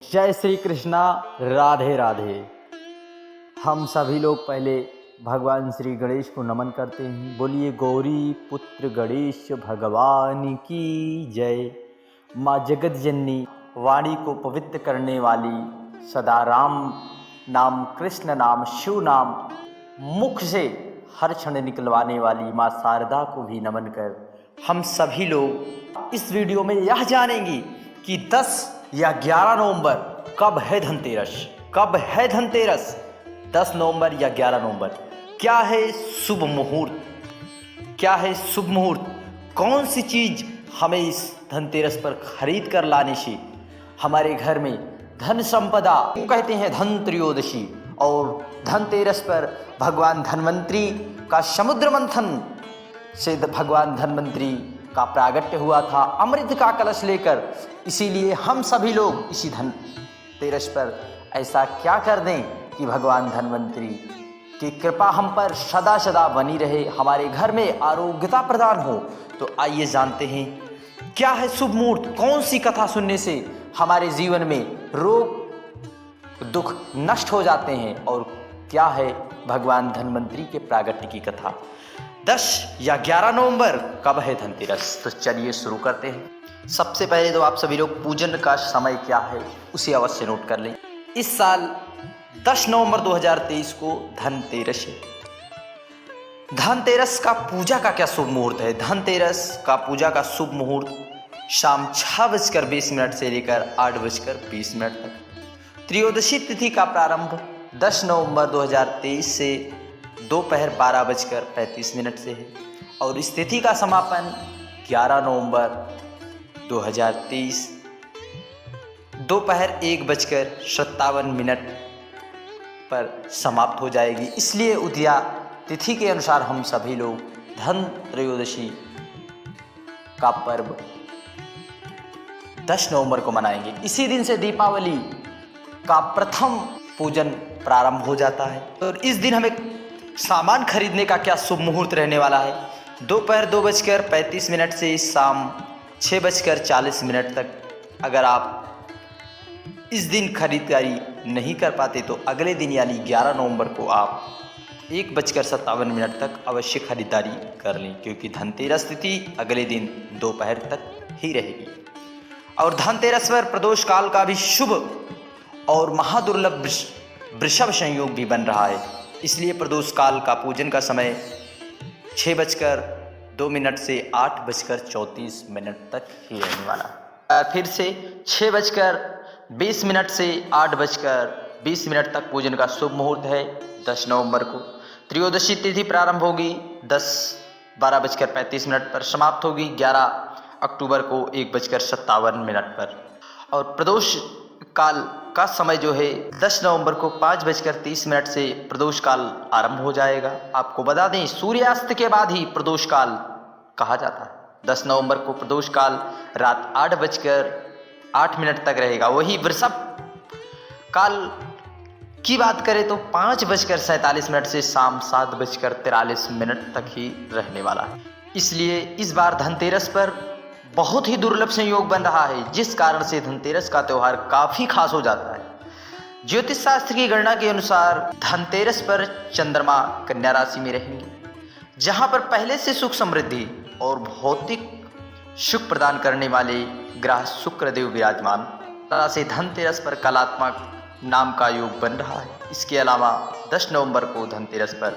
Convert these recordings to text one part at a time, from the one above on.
जय श्री कृष्णा, राधे राधे। हम सभी लोग पहले भगवान श्री गणेश को नमन करते हैं। बोलिए गौरी पुत्र गणेश भगवान की जय। माँ जगत जननी वाणी को पवित्र करने वाली, सदा राम नाम, कृष्ण नाम, शिव नाम मुख से हर क्षण निकलवाने वाली माँ शारदा को भी नमन कर हम सभी लोग इस वीडियो में यह जानेंगे कि 10 या 11 नवंबर कब है धनतेरस। कब है धनतेरस? 10 नवंबर या 11 नवंबर। क्या है शुभ मुहूर्त? क्या है शुभ मुहूर्त? कौन सी चीज़ हमें इस धनतेरस पर खरीद कर लाने से हमारे घर में धन संपदा, कहते हैं धन त्रयोदशी, और धनतेरस पर भगवान धन्वंतरी का समुद्र मंथन से भगवान धन्वंतरी का प्रागट्य हुआ था अमृत का कलश लेकर। इसीलिए हम सभी लोग इसी धनतेरस पर ऐसा क्या कर दें कि भगवान धन्वंतरी की कृपा हम पर सदा सदा बनी रहे, हमारे घर में आरोग्यता प्रदान हो। तो आइए जानते हैं क्या है शुभ मुहूर्त, कौन सी कथा सुनने से हमारे जीवन में रोग दुख नष्ट हो जाते हैं, और क्या है भगवान धन्वंतरी के प्रागट्य की कथा। 10 या 11 नवंबर कब है धनतेरस? तो चलिए शुरू करते हैं। सबसे पहले तो आप सभी लोग पूजन का समय क्या है उसे अवश्य नोट कर लें। इस साल 10 नवंबर 2023 को धनतेरस है। धनतेरस का पूजा का क्या शुभ मुहूर्त है? धनतेरस का पूजा का शुभ मुहूर्त शाम 6:20 से लेकर 8:20 तक। त्रयोदशी तिथि का प्रारंभ 10 नवंबर 2023 से दोपहर 12:35 से है, और इस तिथि का समापन 11 नवंबर 2023 दोपहर 1:57 पर समाप्त हो जाएगी। इसलिए उदया तिथि के अनुसार हम सभी लोग धन त्रयोदशी का पर्व 10 नवंबर को मनाएंगे। इसी दिन से दीपावली का प्रथम पूजन प्रारंभ हो जाता है। और इस दिन हमें सामान खरीदने का क्या शुभ मुहूर्त रहने वाला है? दोपहर 2:35 से शाम 6:40 तक। अगर आप इस दिन खरीदारी नहीं कर पाते तो अगले दिन यानी 11 नवंबर को आप 1:57 तक अवश्य खरीदारी कर लें, क्योंकि धनतेरस तिथि अगले दिन दोपहर तक ही रहेगी। और धनतेरस पर प्रदोष काल का भी शुभ और महादुर्लभ वृषभ संयोग भी बन रहा है। इसलिए प्रदोष काल का पूजन का समय 6:02 से 8:34 तक ही रहने वाला। फिर से 6:20 से 8:20 तक पूजन का शुभ मुहूर्त है। 10 नवंबर को त्रयोदशी तिथि प्रारंभ होगी 12:35 पर, समाप्त होगी 11 अक्टूबर को 1:57 पर। और प्रदोष काल का समय जो है 10 नवंबर को 5:30 से प्रदोष काल आरंभ हो जाएगा। आपको बता दें सूर्यास्त के बाद ही प्रदोष काल कहा जाता है। 10 नवंबर को प्रदोष काल रात 8:08 तक रहेगा। वही वृषभ काल की बात करें तो 5:47 से शाम 7:43 तक ही रहने वाला है। इसलिए इस बार धनतेरस पर बहुत ही दुर्लभ संयोग बन रहा है, जिस कारण से धनतेरस का त्यौहार काफी खास हो जाता है। ज्योतिष शास्त्र की गणना के अनुसार धनतेरस पर चंद्रमा कन्या राशि में रहेंगे, जहां पर पहले से सुख समृद्धि और भौतिक सुख प्रदान करने वाले ग्रह शुक्रदेव विराजमान, तरह से धनतेरस पर कलात्मक नाम का योग बन रहा है। इसके अलावा 10 नवंबर को धनतेरस पर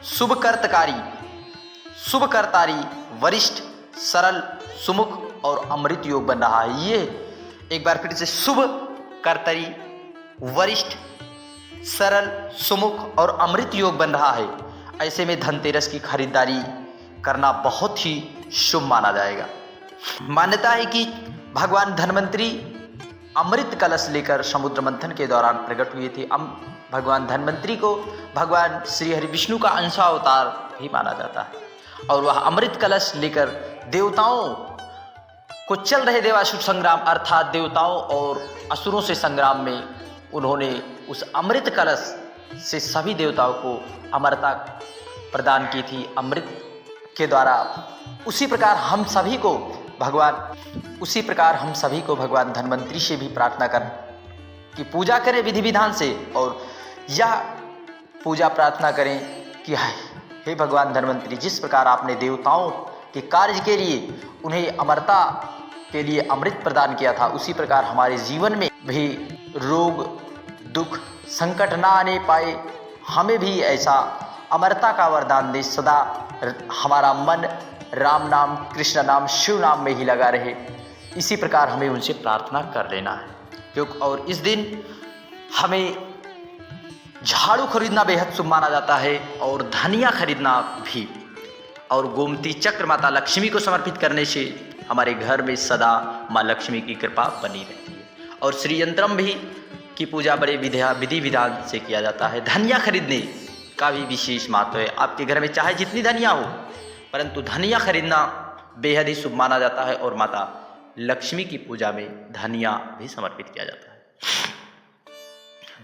शुभकर्तारी, वरिष्ठ, सरल, सुमुख और अमृत योग बन रहा है। ये एक बार फिर से शुभ कर्तरी, वरिष्ठ, सरल, सुमुख और अमृत योग बन रहा है। ऐसे में धनतेरस की खरीदारी करना बहुत ही शुभ माना जाएगा। मान्यता है कि भगवान धन्वंतरी अमृत कलश लेकर समुद्र मंथन के दौरान प्रकट हुए थे। भगवान धन्वंतरी को भगवान श्री हरि विष्णु का अंशावतार भी माना जाता है, और वह अमृत कलश लेकर देवताओं को चल रहे देवासुर संग्राम, अर्थात देवताओं और असुरों से संग्राम में उन्होंने उस अमृत कलश से सभी देवताओं को अमरता प्रदान की थी अमृत के द्वारा। उसी प्रकार हम सभी को भगवान धन्वंतरी से भी प्रार्थना की पूजा करें विधि विधान से और यह पूजा प्रार्थना करें कि हे भगवान धन्वंतरी, जिस प्रकार आपने देवताओं के कार्य के लिए उन्हें अमरता के लिए अमृत प्रदान किया था, उसी प्रकार हमारे जीवन में भी रोग दुख संकट ना आने पाए, हमें भी ऐसा अमरता का वरदान दे, सदा हमारा मन राम नाम कृष्ण नाम शिव नाम में ही लगा रहे। इसी प्रकार हमें उनसे प्रार्थना कर लेना है। क्योंकि और इस दिन हमें झाड़ू खरीदना बेहद शुभ माना जाता है और धनिया खरीदना भी, और गोमती चक्र माता लक्ष्मी को समर्पित करने से हमारे घर में सदा माँ लक्ष्मी की कृपा बनी रहती है। और श्री यंत्रम भी की पूजा बड़े विधि विधान से किया जाता है। धनिया खरीदने का भी विशेष महत्व है। आपके घर में चाहे जितनी धनिया हो, परंतु धनिया खरीदना बेहद ही शुभ माना जाता है और माता लक्ष्मी की पूजा में धनिया भी समर्पित किया जाता है,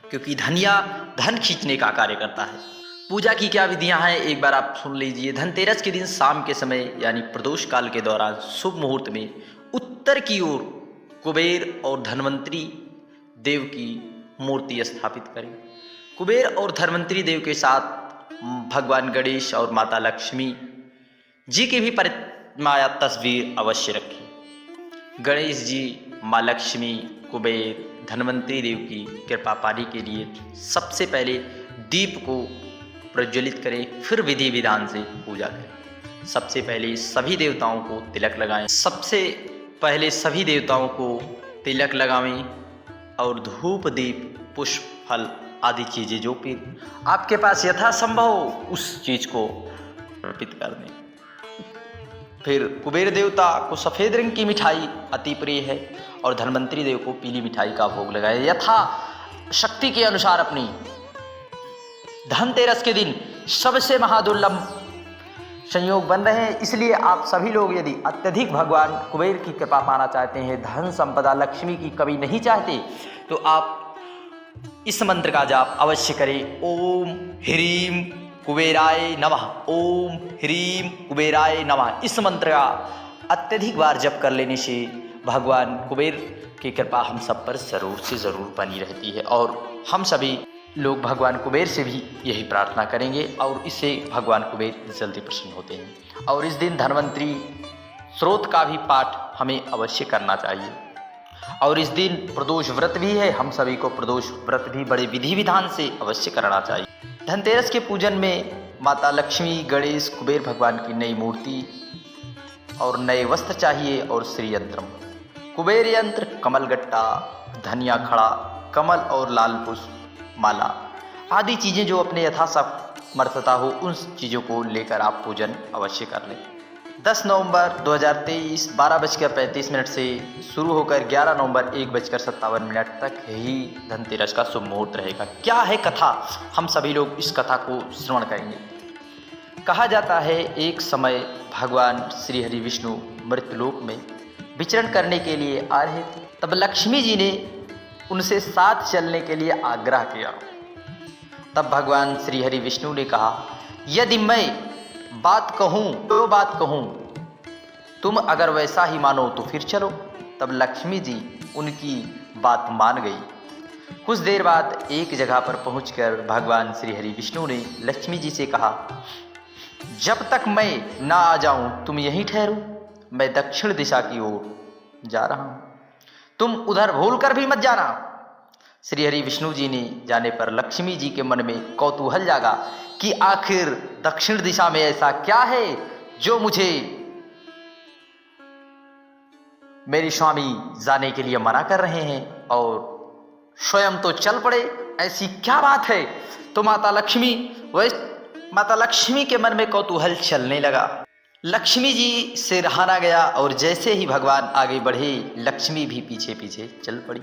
क्योंकि धनिया धन खींचने का कार्य करता है। पूजा की क्या विधियां हैं एक बार आप सुन लीजिए। धनतेरस के दिन शाम के समय यानी प्रदोष काल के दौरान शुभ मुहूर्त में उत्तर की ओर कुबेर और धन्वंतरी देव की मूर्ति स्थापित करें। कुबेर और धन्वंतरी देव के साथ भगवान गणेश और माता लक्ष्मी जी की भी प्रतिमा या तस्वीर अवश्य रखें। गणेश जी, माँ लक्ष्मी, कुबेर, धन्वंतरी देव की कृपा पाने के लिए सबसे पहले दीप को प्रज्वलित करें, फिर विधि विधान से पूजा करें। सबसे पहले सभी देवताओं को तिलक लगाएं। सबसे पहले सभी देवताओं को तिलक लगावें और धूप दीप पुष्प फल आदि चीज़ें जो भी आपके पास यथासंभव उस चीज़ को अर्पित कर दें। फिर कुबेर देवता को सफ़ेद रंग की मिठाई अति प्रिय है और धन्वंतरी देव को पीली मिठाई का भोग लगाए। यथा शक्ति के अनुसार अपनी धनतेरस के दिन सबसे महादुर्लभ संयोग बन रहे हैं, इसलिए आप सभी लोग यदि अत्यधिक भगवान कुबेर की कृपा पाना चाहते हैं, धन संपदा लक्ष्मी की कमी नहीं चाहते, तो आप इस मंत्र का जाप अवश्य करें। ओम ह्रीम कुबेराय नमः, ओम ह्रीम कुबेराय नमः। इस मंत्र का अत्यधिक बार जप कर लेने से भगवान कुबेर की कृपा हम सब पर ज़रूर से ज़रूर बनी रहती है और हम सभी लोग भगवान कुबेर से भी यही प्रार्थना करेंगे और इससे भगवान कुबेर जल्दी प्रसन्न होते हैं। और इस दिन धन्वंतरी स्रोत का भी पाठ हमें अवश्य करना चाहिए। और इस दिन प्रदोष व्रत भी है, हम सभी को प्रदोष व्रत भी बड़े विधि विधान से अवश्य करना चाहिए। धनतेरस के पूजन में माता लक्ष्मी, गणेश, कुबेर भगवान की नई मूर्ति और नए वस्त्र चाहिए और श्री यंत्रम, कुबेर यंत्र, कमलगट्टा, धनिया खड़ा, कमल और लाल पुष्प माला आदि चीज़ें जो अपने यथासमर्थता हो उन चीज़ों को लेकर आप पूजन अवश्य कर लें। 10 नवंबर 2023 12:35 से शुरू होकर 11 नवंबर 1:57 तक ही धनतेरस का शुभ मुहूर्त रहेगा। क्या है कथा, हम सभी लोग इस कथा को श्रवण करेंगे। कहा जाता है एक समय भगवान श्री हरि विष्णु मृत्युलोक में विचरण करने के लिए आ रहे थे। तब लक्ष्मी जी ने उनसे साथ चलने के लिए आग्रह किया। तब भगवान श्री हरि विष्णु ने कहा, यदि मैं बात कहूँ तो बात कहूँ, तुम अगर वैसा ही मानो तो फिर चलो। तब लक्ष्मी जी उनकी बात मान गई। कुछ देर बाद एक जगह पर पहुंचकर भगवान श्री हरि विष्णु ने लक्ष्मी जी से कहा, जब तक मैं ना आ जाऊं तुम यहीं ठहरो, मैं दक्षिण दिशा की ओर जा रहा हूं, तुम उधर भूल कर भी मत जाना। श्री हरि विष्णु जी ने जाने पर लक्ष्मी जी के मन में कौतूहल जागा कि आखिर दक्षिण दिशा में ऐसा क्या है जो मुझे मेरे स्वामी जाने के लिए मना कर रहे हैं और स्वयं तो चल पड़े, ऐसी क्या बात है। तो माता लक्ष्मी के मन में कौतूहल चलने लगा। लक्ष्मी जी से रहाना गया और जैसे ही भगवान आगे बढ़े लक्ष्मी भी पीछे पीछे चल पड़ी।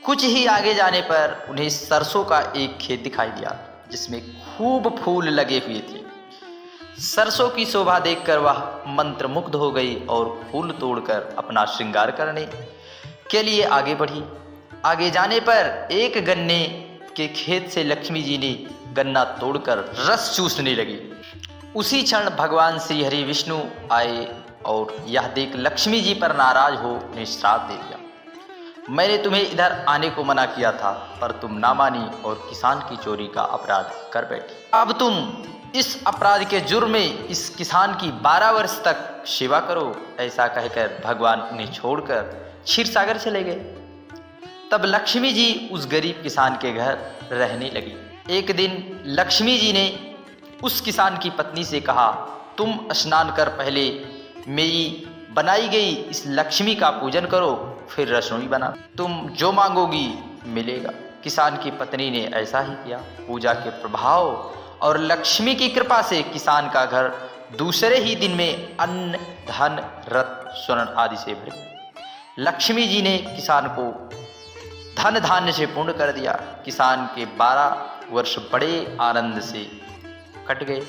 कुछ ही आगे जाने पर उन्हें सरसों का एक खेत दिखाई दिया जिसमें खूब फूल लगे हुए थे। सरसों की शोभा देखकर वह मंत्रमुग्ध हो गई और फूल तोड़कर अपना श्रृंगार करने के लिए आगे बढ़ी। आगे जाने पर एक गन्ने के खेत से लक्ष्मी जी ने गन्ना तोड़कर रस चूसने लगी। उसी क्षण भगवान श्री हरि विष्णु आए और यह देख लक्ष्मी जी पर नाराज हो उन्हें श्राप दे दिया। मैंने तुम्हें इधर आने को मना किया था, पर तुम ना मानी और किसान की चोरी का अपराध कर बैठी। अब तुम इस अपराध के जुर्म में इस किसान की 12 वर्ष तक सेवा करो। ऐसा कहकर भगवान उन्हें छोड़कर क्षीर सागर चले गए। तब लक्ष्मी जी उस गरीब किसान के घर रहने लगी। एक दिन लक्ष्मी जी ने उस किसान की पत्नी से कहा, तुम स्नान कर पहले मेरी बनाई गई इस लक्ष्मी का पूजन करो, फिर रसोई बना, तुम जो मांगोगी मिलेगा। किसान की पत्नी ने ऐसा ही किया। पूजा के प्रभाव और लक्ष्मी की कृपा से किसान का घर दूसरे ही दिन में अन्न, धन, रत्न, स्वर्ण आदि से भर गया। लक्ष्मी जी ने किसान को धन धान्य से पूर्ण कर दिया। किसान के 12 वर्ष बड़े आनंद से कट गए।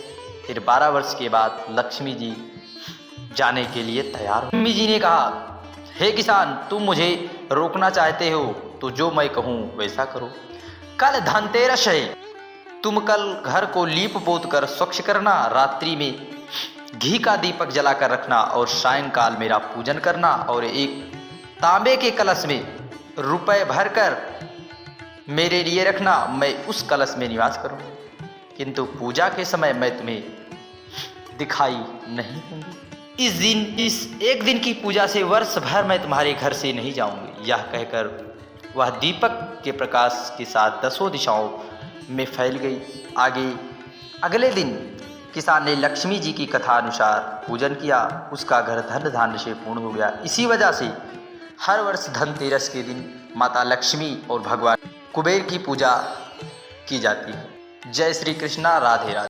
फिर 12 वर्ष के बाद लक्ष्मी जी जाने के लिए तैयार। लक्ष्मी जी ने कहा, हे किसान, तुम मुझे रोकना चाहते हो तो जो मैं कहूँ वैसा करो। कल धनतेरस है, तुम कल घर को लीप पोत कर स्वच्छ करना, रात्रि में घी का दीपक जलाकर रखना और सायंकाल मेरा पूजन करना और एक तांबे के कलश में रुपए भरकर मेरे लिए रखना। मैं उस कलश में निवास करूँगा, किंतु पूजा के समय मैं तुम्हें दिखाई नहीं दूंगी। इस एक दिन की पूजा से वर्ष भर मैं तुम्हारे घर से नहीं जाऊंगी। यह कहकर वह दीपक के प्रकाश के साथ 10 दिशाओं में फैल गई। अगले दिन किसान ने लक्ष्मी जी की कथा अनुसार पूजन किया। उसका घर धन धान्य से पूर्ण हो गया। इसी वजह से हर वर्ष धनतेरस के दिन माता लक्ष्मी और भगवान कुबेर की पूजा की जाती है। जय श्री कृष्णा, राधे राधे।